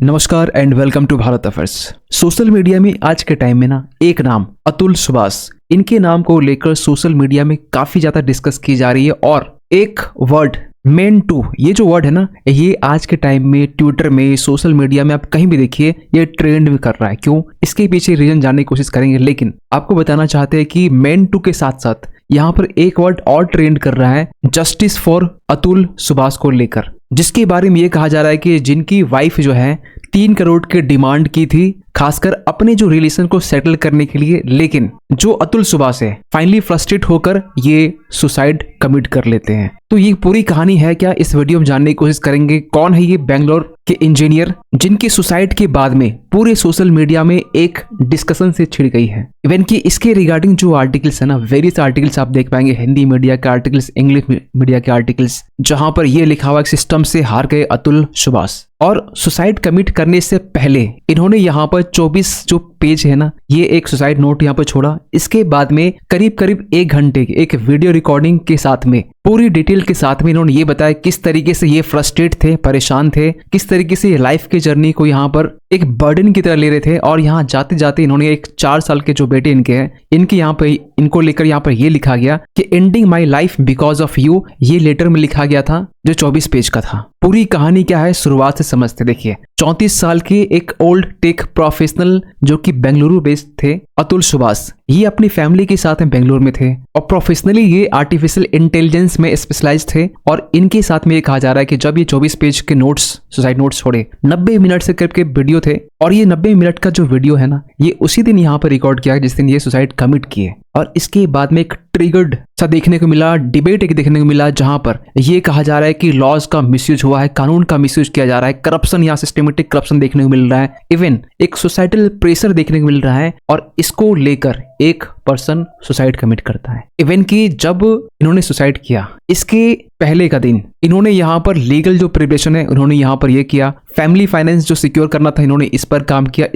नमस्कार and welcome to Bharat affairs. Social media में आज के टाइम में ना एक नाम अतुल सुभाष, इनके नाम को लेकर सोशल मीडिया में काफी ज्यादा डिस्कस की जा रही है और एक वर्ड मेन टू, ये जो वर्ड है ना, ये आज के टाइम में ट्विटर में, सोशल मीडिया में आप कहीं भी देखिए ये ट्रेंड में कर रहा है। क्यों? इसके पीछे रीजन जानने की कोशिश करेंगे, लेकिन आपको बताना चाहते हैं कि मेन टू के साथ साथ यहाँ पर एक वर्ड और ट्रेंड कर रहा है, जस्टिस फॉर अतुल सुभाष को लेकर, जिसके बारे में ये कहा जा रहा है कि जिनकी वाइफ जो है 3 करोड़ की डिमांड की थी, खासकर अपने जो रिलेशन को सेटल करने के लिए, लेकिन जो अतुल सुभाष है फाइनली फ्रस्ट्रेट होकर ये सुसाइड कमिट कर लेते हैं। तो ये पूरी कहानी है क्या, इस वीडियो में जानने की कोशिश करेंगे। कौन है ये बेंगलोर के इंजीनियर जिनकी सुसाइड के बाद में पूरे सोशल मीडिया में एक डिस्कशन से छिड़ गई है। इवन कि इसके रिगार्डिंग जो आर्टिकल्स है ना, वेरियस आर्टिकल्स आप देख पाएंगे, हिंदी मीडिया के आर्टिकल्स, इंग्लिश मीडिया के आर्टिकल्स, जहां पर ये लिखा हुआ सिस्टम से हार गए अतुल सुभाष। और सुसाइड कमिट करने से पहले इन्होंने यहाँ पर 24 जो पेज है ना, ये एक सुसाइड नोट यहाँ पर छोड़ा। इसके बाद में करीब करीब 1 घंटे की एक वीडियो रिकॉर्डिंग के साथ में, पूरी डिटेल के साथ में इन्होंने ये बताया किस तरीके से ये फ्रस्ट्रेट थे, परेशान थे, किस तरीके से लाइफ की जर्नी को यहाँ पर एक बर्डन की तरह ले रहे थे। और यहाँ जाते जाते इन्होंने एक 4 साल के जो बेटे इनके हैं, इनके यहाँ पे, इनको लेकर यहाँ पर ये लिखा गया कि ending my life because of you, ये लेटर में लिखा गया था जो 24 पेज का था। पूरी कहानी क्या है शुरुआत से समझते। देखिए, 34 साल के एक ओल्ड टेक प्रोफेशनल जो कि बेंगलुरु बेस्ड थे, अतुल सुभाष, ये अपनी फैमिली के साथ में बेंगलुरु में थे और प्रोफेशनली ये आर्टिफिशियल इंटेलिजेंस में स्पेशलाइज थे। और इनके साथ में ये कहा जा रहा है कि जब ये 24 पेज के नोट्स, सुसाइड नोट्स छोड़े, 90 मिनट से करके वीडियो थे, और ये 90 मिनट का जो वीडियो है ना, ये उसी दिन यहाँ पर रिकॉर्ड किया जिस दिन ये सुसाइड कमिट किए। और इसके बाद में एक ट्रिगर्ड सा देखने को मिला, डिबेट एक देखने को मिला, जहां पर ये कहा जा रहा है कि लॉज का मिसयूज हुआ है, कानून का मिसयूज किया जा रहा है, करप्शन या सिस्टमेटिक करप्शन देखने को मिल रहा है, इवन एक सोसाइटल प्रेशर देखने को मिल रहा है। और इसको लेकर एक पर्सन सुसाइड कमिट करता है। इवन कि जब इन्होंने सुसाइड किया, इसके पहले का दिन इन्होंने यहाँ पर लीगल जो प्रिपरेशन है उन्होंने यहाँ पर ये किया, फैमिली फाइनेंस जो सिक्योर करना था इन्होंने इस पर काम किया।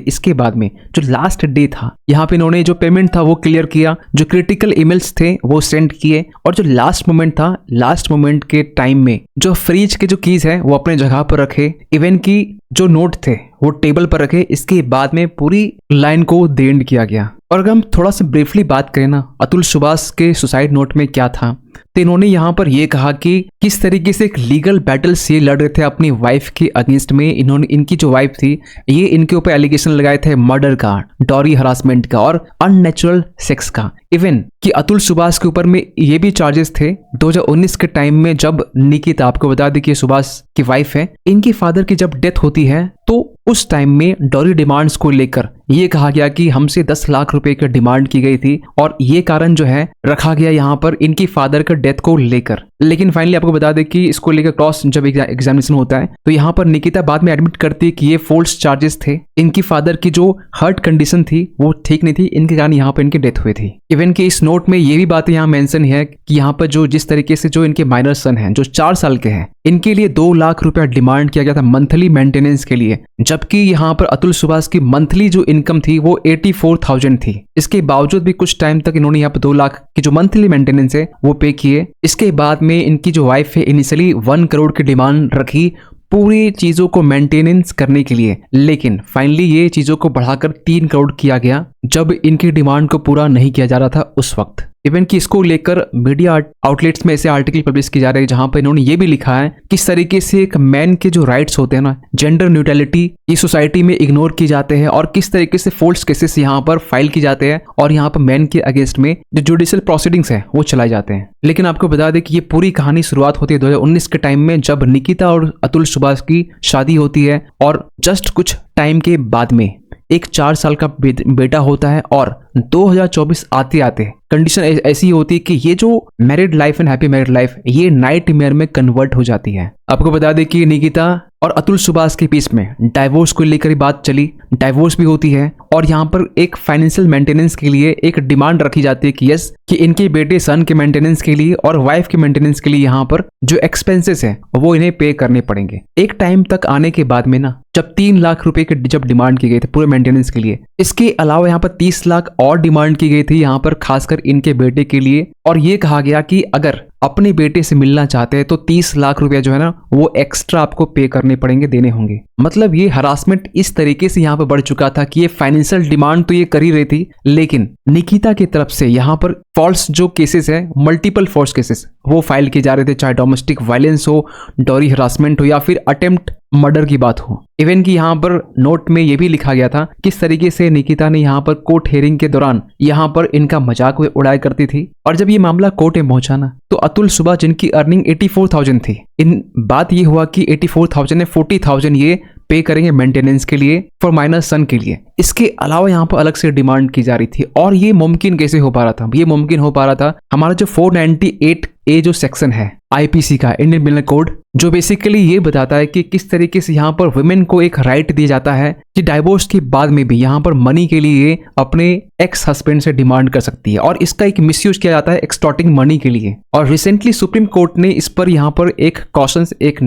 इसके बाद में जो लास्ट डे था, यहाँ पे इन्होंने जो पेमेंट था वो क्लियर किया, जो क्रिटिकल ईमेल्स थे वो सेंड किए, और जो लास्ट मोमेंट था, लास्ट मोमेंट के टाइम में जो फ्रिज के जो कीज है वो अपने जगह पर रखे, इवन की जो नोट थे वो टेबल पर रखे। इसके बाद में पूरी लाइन को द एंड किया गया। और अगर हम थोड़ा सा ब्रीफली बात करें ना, अतुल सुभाष के सुसाइड नोट में क्या था, तो इन्होंने यहाँ पर यह कहा कि किस तरीके से एक लीगल बैटल्स ये लड़ रहे थे अपनी वाइफ के अगेंस्ट में। इन्होंने, इनकी जो वाइफ थी, ये इनके ऊपर एलिगेशन लगाए थे मर्डर का, डॉरी हरासमेंट का और अननेचुरल सेक्स का। इवन कि अतुल सुभाष के ऊपर में ये भी चार्जेस थे 2019 के टाइम में, जब निकिता, आपको बता दें कि सुभाष की वाइफ है, इनकी फादर की जब डेथ होती है तो उस टाइम में डॉरी डिमांड्स को लेकर ये कहा गया कि हमसे 10 लाख रुपए की डिमांड की गई थी, और ये कारण जो है रखा गया यहाँ पर इनकी फादर का डेथ को लेकर। लेकिन फाइनली आपको बता दें कि इसको लेकर क्रॉस जब एग्जामिनेशन होता है तो यहाँ पर निकिता बाद में एडमिट करती है कि ये फोल्स चार्जेस थे, इनकी फादर की जो हार्ट कंडीशन थी वो ठीक नहीं थी, इनके कारण यहाँ पर इनकी डेथ हुई थी। इवन कि इस नोट में ये भी बातें यहाँ मेंशन है कि यहाँ पर जो जिस तरीके से जो इनके माइनर सन हैं जो 4 साल के हैं, इनके लिए 2 लाख रुपया डिमांड किया गया था मंथली मेंटेनेंस के लिए, जबकि यहाँ पर अतुल सुभाष की मंथली जो इनकम थी वो 84,000 थी। इसके बावजूद भी कुछ टाइम तक इन्होंने यहाँ पर 2 लाख की जो मंथली मेंटेनेंस है वो पे किए। इसके बाद में इनकी जो वाइफ है इनिशियली 1 करोड़ की डिमांड रखी पूरी चीजों को मेंटेनेंस करने के लिए, लेकिन फाइनली ये चीजों को बढ़ाकर 3 करोड़ किया गया जब इनकी डिमांड को पूरा नहीं किया जा रहा था उस वक्त। इवन कि इसको लेकर मीडिया आउटलेट्स में ऐसे आर्टिकल पब्लिश की जा रहे हैं जहां पर इन्होंने ये भी लिखा है किस तरीके से एक मैन के जो राइट्स होते हैं ना, जेंडर न्यूट्रलिटी, ये सोसाइटी में इग्नोर की जाते हैं, और किस तरीके से फोल्स केसेस यहाँ पर फाइल की जाते हैं, और यहाँ पर मैन के अगेंस्ट में जो जुडिशियल प्रोसीडिंग्स है वो चलाए जाते हैं। लेकिन आपको बता दें कि ये पूरी कहानी शुरुआत होती है 2019 के टाइम में, जब निकिता और अतुल सुभाष की शादी होती है, और जस्ट कुछ टाइम के बाद में एक 4 साल का बेटा होता है। और 2024 आते आते कंडीशन ऐसी होती है कि ये जो married life and happy married life, ये नाइटमेयर में कन्वर्ट हो जाती है। आपको बता दें कि निकिता और अतुल सुभाष के बीच में डाइवोर्स को लेकर बात चली, डाइवोर्स भी होती है, और यहाँ पर एक फाइनेंशियल मेंटेनेंस के लिए एक डिमांड रखी जाती है कि यस, कि इनके बेटे सन के मेंटेनेंस के लिए और वाइफ के मेंटेनेंस के लिए यहाँ पर जो एक्सपेंसेस है वो इन्हें पे करने पड़ेंगे। एक टाइम तक आने के बाद में ना, जब 3 लाख रुपए की जब डिमांड की गई थी पूरे मेंटेनेंस के लिए, इसके अलावा यहाँ पर 30 लाख और डिमांड की गई थी यहाँ पर खासकर इनके बेटे के लिए और ये कहा गया कि अगर अपने बेटे से मिलना चाहते हैं तो 30 लाख रुपया जो है ना वो एक्स्ट्रा आपको पे करने पड़ेंगे, देने होंगे। मतलब ये हरासमेंट इस तरीके से यहाँ पर बढ़ चुका था कि ये फाइनेंशियल डिमांड तो ये कर ही रही थी, लेकिन निकिता की तरफ से यहाँ पर फॉल्स जो केसेस है, मल्टीपल फॉल्स केसेस वो फाइल किए जा रहे थे, चाहे डोमेस्टिक वायलेंस हो, डॉरी हरासमेंट हो या फिर अटेम्प्ट मर्डर की बात हो। इवन कि यहाँ पर नोट में ये भी लिखा गया था किस तरीके से निकिता ने यहाँ पर कोर्ट हियरिंग के दौरान यहाँ पर इनका मजाक उड़ाया करती थी। और जब ये मामला कोर्ट में पहुंचा ना तो अतुल सुभाष जिनकी अर्निंग 84,000 थी, इन बात ये हुआ कि 84,000 में 40,000 ये पे करेंगे मेंटेनेंस के लिए फॉर माइनर सन के लिए। इसके अलावा यहाँ पर अलग से डिमांड की जा रही थी। और ये मुमकिन कैसे हो पा रहा था? ये मुमकिन हो पा रहा था हमारा जो 498A जो सेक्शन है आईपीसी का, इंडियन पिनल कोड, जो बेसिकली ये बताता है कि किस तरीके से यहाँ पर वुमेन को एक राइट दिया जाता है कि डाइवोर्स के बाद में भी यहाँ पर मनी के लिए अपने एक्स हस्बैंड से डिमांड कर सकती है, और इसका एक मिसयूज किया जाता है एक्सटॉर्टिंग मनी के लिए। और रिसेंटली सुप्रीम कोर्ट ने इस पर यहाँ पर एक कॉशंस, एक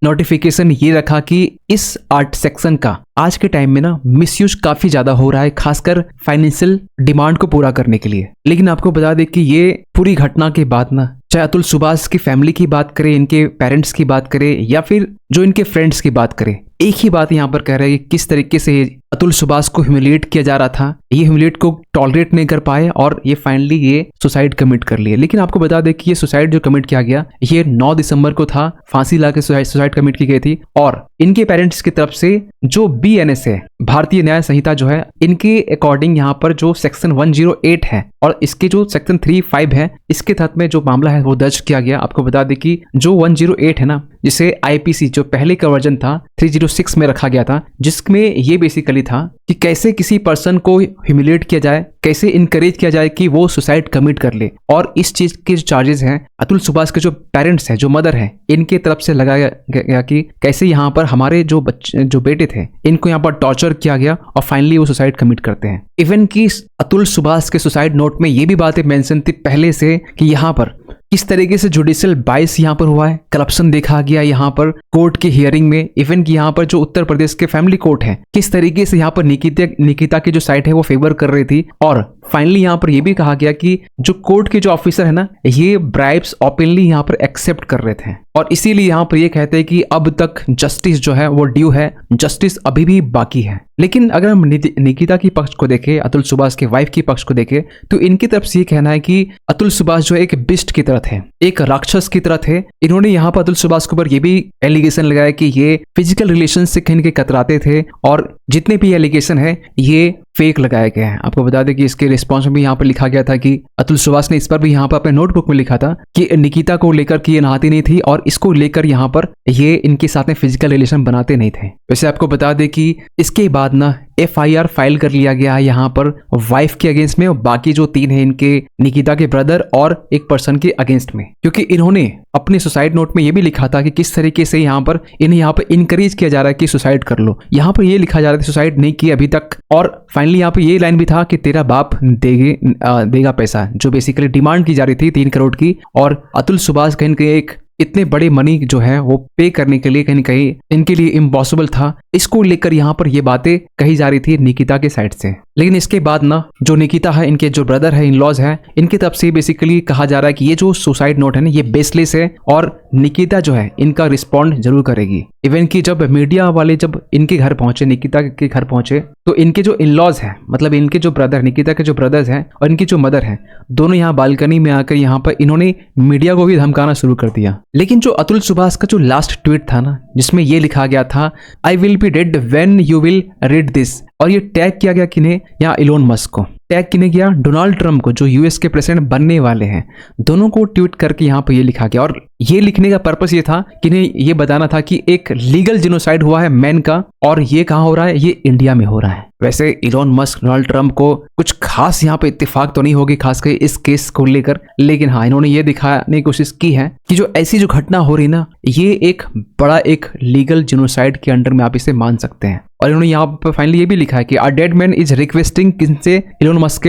नोटिफिकेशन ये रखा कि इस आर्ट सेक्शन का आज के टाइम में ना मिसयूज काफी ज्यादा हो रहा है, खासकर फाइनेंशियल डिमांड को पूरा करने के लिए। लेकिन आपको बता दें कि ये पूरी घटना के बाद ना, चाहे अतुल सुभाष की फैमिली की बात करें, इनके पेरेंट्स की बात करें या फिर जो इनके फ्रेंड्स की बात करें, एक ही बात यहाँ पर कह रहे हैं कि किस तरीके से अतुल सुभाष को ह्यूमिलिएट किया जा रहा था। ये ह्यूमिलिएट को टॉलरेट नहीं कर पाए और ये फाइनली ये सुसाइड कमिट कर लिए। लेकिन आपको बता दें कि ये सुसाइड जो कमिट किया गया ये 9 दिसंबर को था, फांसी लाके सुसाइड कमिट की गई थी। और इनके पेरेंट्स की तरफ से जो BNS है, भारतीय न्याय संहिता जो है, इनके अकॉर्डिंग यहाँ पर जो सेक्शन 108 है और इसके जो सेक्शन 35 है, इसके तहत में जो मामला है वो दर्ज किया गया। आपको बता दें कि जो 108 है ना, जिसे आईपीसी जो पहले का वर्जन था 306 में रखा गया था, जिसमें ये बेसिकली था कि कैसे किसी पर्सन को ह्यूमिलिएट किया जाए, कैसे इनकरेज किया जाए कि वो सुसाइड कमिट कर ले। और इस चीज के जो चार्जेस हैं अतुल सुभाष के जो पेरेंट्स हैं, जो मदर हैं, इनके तरफ से लगाया गया कि कैसे यहाँ पर हमारे जो बच्चे, जो बेटे थे, इनको यहाँ पर टॉर्चर किया गया और फाइनली वो सुसाइड कमिट करते हैं। इवन कि अतुल सुभाष के सुसाइड नोट में ये भी बातें मेंशन थी पहले से कि यहाँ पर किस तरीके से जुडिशियल बाइस यहाँ पर हुआ है, करप्शन देखा गया यहाँ पर कोर्ट की हियरिंग में। इवन कि यहाँ पर जो उत्तर प्रदेश के फैमिली कोर्ट है, किस तरीके से यहाँ पर निकिता की जो साइड है वो फेवर कर रही थी। और फाइनली यहाँ पर यह भी कहा गया कि जो कोर्ट के जो ऑफिसर है ना, ये ब्राइब्स ओपनली यहाँ पर एक्सेप्ट कर रहे थे। और इसीलिए यहाँ पर ये कहते हैं कि अब तक जस्टिस जो है वो ड्यू है, जस्टिस अभी भी बाकी है। लेकिन अगर हम निकिता की पक्ष को देखें, अतुल सुभाष के वाइफ की पक्ष को देखें, तो इनकी तरफ से ये कहना है कि अतुल सुभाष जो एक बिस्ट की तरह थे, एक राक्षस की तरह थे। इन्होंने यहाँ पर अतुल सुभाष के ऊपर ये भी एलिगेशन लगाया कि ये फिजिकल रिलेशन से कहीं कतराते थे, और जितने भी एलिगेशन है ये फेक लगाया गया है। आपको बता दें कि इसके रिस्पॉन्स में भी यहाँ पर लिखा गया था कि अतुल सुभाष ने इस पर भी यहाँ पर अपने नोटबुक में लिखा था कि निकिता को लेकर कि ये नहाती नहीं थी और इसको लेकर यहाँ पर ये इनके साथ में फिजिकल रिलेशन बनाते नहीं थे। वैसे आपको बता दें कि इसके बाद ना FIR फाइल कर लिया गया है यहाँ पर वाइफ के अगेंस्ट में, और बाकी जो 3 है इनके निकिता के ब्रदर और एक पर्सन के अगेंस्ट में, क्योंकि इन्होंने अपने सुसाइड नोट में ये भी लिखा था कि किस तरीके से यहाँ पर इन्हें यहाँ पर इनकरेज किया जा रहा है कि सुसाइड कर लो। यहाँ पर ये लिखा जा रहा था सुसाइड नहीं किया अभी तक। और फाइनली यहाँ पर ये लाइन भी था कि तेरा बाप देगा पैसा, जो बेसिकली डिमांड की जा रही थी 3 करोड़ की। और अतुल सुभाष कहीं कहीं एक इतने बड़े मनी जो है वो पे करने के लिए कहीं कहीं इनके लिए इम्पॉसिबल था। इसको लेकर यहाँ पर ये बातें कही जा रही थी निकिता के साइड से। लेकिन इसके बाद ना जो निकिता है, इनके जो ब्रदर है, इन लॉज है, इनकी तरफ से बेसिकली कहा जा रहा है कि ये जो सुसाइड नोट है ना, ये बेसलेस है और निकिता जो है इनका रिस्पॉन्ड जरूर करेगी। इवन कि जब मीडिया वाले जब इनके घर पहुंचे, निकिता के घर पहुंचे, तो इनके जो इन लॉज है, मतलब इनके जो ब्रदर, निकिता के जो ब्रदर्स हैं और इनकी जो मदर है, दोनों यहाँ बालकनी में आकर यहाँ पर इन्होंने मीडिया को भी धमकाना शुरू कर दिया। लेकिन जो अतुल सुभाष का जो लास्ट ट्वीट था ना, जिसमें ये लिखा गया था I will be dead when you will read this, और ये टैग किया गया किन्हें, यहाँ इलोन मस्क को टैग किन्हें किया, डोनाल्ड ट्रंप को, जो यूएस के प्रेसिडेंट बनने वाले हैं, दोनों को ट्वीट करके यहाँ पर ये लिखा गया। और ये लिखने का पर्पस ये था कि इन्हें ये बताना था कि एक लीगल जिनोसाइड हुआ है मैन का, और ये कहाँ हो रहा है, ये इंडिया में हो रहा है। वैसे इलोन मस्क डोनाल्ड ट्रंप को कुछ खास यहाँ पे इत्तेफाक तो नहीं होगी खासकर इस केस को लेकर, लेकिन हाँ इन्होंने ये दिखाने की कोशिश की है कि जो ऐसी जो घटना हो रही ना, ये एक बड़ा एक लीगल जिनोसाइड के अंडर में आप इसे मान सकते हैं। और इन्होंने यहाँ पर फाइनली ये भी लिखा है कि a dead man is requesting किनसे, इलोन मस्क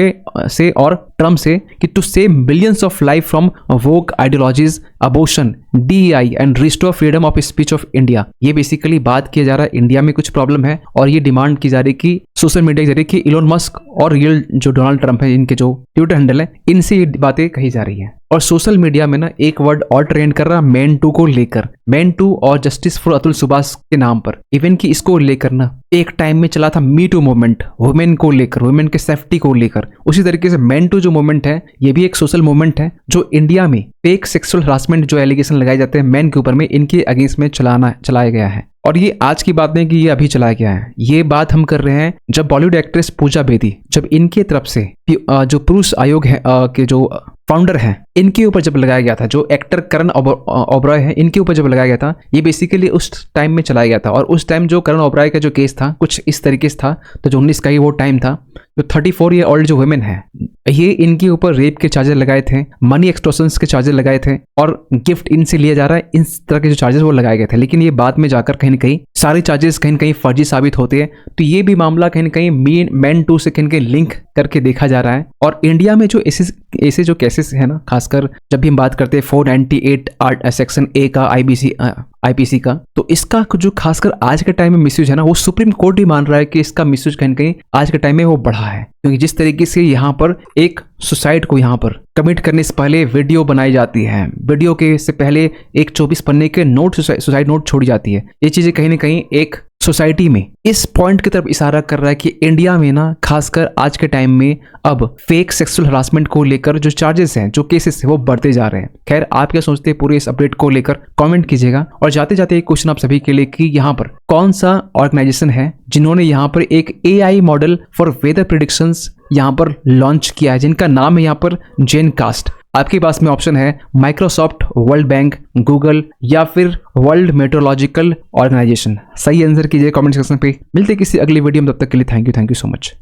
से और टर्म से कि to save billions of life from woke ideologies, abortion, DEI and restore freedom of speech of India. ये बेसिकली बात किया जा रहा है इंडिया में कुछ प्रॉब्लम है और ये डिमांड की जा रही है कि सोशल मीडिया के जरिए कि इलोन मस्क और रियल जो डोनाल्ड ट्रंप है, इनके जो ट्विटर हैंडल है, इनसे ये बातें कही जा रही है। और सोशल मीडिया में ना एक वर्ड और ट्रेंड कर रहा है मैन टू को लेकर, मैन टू और जस्टिस फॉर अतुल सुभाष के नाम पर। इवन कि इसको लेकर ना एक टाइम में चला था मी टू मूवमेंट, वुमेन को लेकर, वुमेन के सेफ्टी को लेकर। उसी तरीके से मैन टू जो मूवमेंट है ये भी एक सोशल मूवमेंट है जो इंडिया में फेक सेक्सुअल हरासमेंट जो एलिगेशन लगाए जाते हैं मैन के ऊपर में, इनके अगेंस्ट में चलाया गया है। और ये आज की बात नहीं कि ये अभी चलाया गया है, ये बात हम कर रहे हैं जब बॉलीवुड एक्ट्रेस पूजा बेदी, जब इनके तरफ से जो पुरुष आयोग है के जो फाउंडर हैं, इनके ऊपर जब लगाया गया था, जो एक्टर करण ओबरॉय है, इनके ऊपर जब लगाया गया था, ये बेसिकली उस टाइम में चलाया गया था। और उस टाइम जो करण ओबरॉय का जो केस था कुछ इस तरीके से था, तो जो 19 का ही वो टाइम था, जो 34 ईयर ओल्ड जो वुमेन है, ये इनके ऊपर रेप के चार्जेस लगाए थे, मनी एक्सटॉर्शंस के चार्जेस लगाए थे और गिफ्ट इनसे लिया जा रहा है, इस तरह के जो चार्जेस वो लगाए गए थे। लेकिन ये बाद में जाकर कहीं ना कहीं सारे चार्जेस कहीं ना कहीं फर्जी साबित होते हैं। तो ये भी मामला कहीं ना कहीं मैन टू से कहीं लिंक करके देखा जा रहा है। और इंडिया में जो ऐसे जो केसेस है ना, खासकर जब भी हम बात करते हैं 498 सेक्शन ए का आईपीसी का, तो इसका जो खासकर आज के टाइम में मिसयूज है ना, वो सुप्रीम कोर्ट भी मान रहा है कि इसका मिसयूज कहीं कहीं आज के टाइम में वो बढ़ा है। क्योंकि जिस तरीके से यहाँ पर एक सुसाइड को यहाँ पर कमिट करने से पहले वीडियो बनाई जाती है, वीडियो के से पहले एक 24 पन्ने के नोट, सुसाइड नोट छोड़ी जाती है, ये चीजें कहीं ना कहीं एक सोसाइटी में इस पॉइंट की तरफ इशारा कर रहा है कि इंडिया में ना खासकर आज के टाइम में अब फेक सेक्सुअल हरासमेंट को लेकर जो चार्जेस हैं, जो केसेस हैं, वो बढ़ते जा रहे हैं। खैर, आप क्या सोचते हैं पूरे इस अपडेट को लेकर कमेंट कीजिएगा। और जाते जाते एक क्वेश्चन आप सभी के लिए कि यहाँ पर कौन सा ऑर्गेनाइजेशन है जिन्होंने यहाँ पर एक AI model for weather predictions यहाँ पर लॉन्च किया है, जिनका नाम है यहाँ पर जेनकास्ट। आपके पास में ऑप्शन है माइक्रोसॉफ्ट, वर्ल्ड बैंक, गूगल या फिर वर्ल्ड मेट्रोलॉजिकल ऑर्गेनाइजेशन। सही आंसर कीजिए कमेंट सेक्शन पे। मिलते किसी अगली वीडियो में, तब तक के लिए थैंक यू सो मच।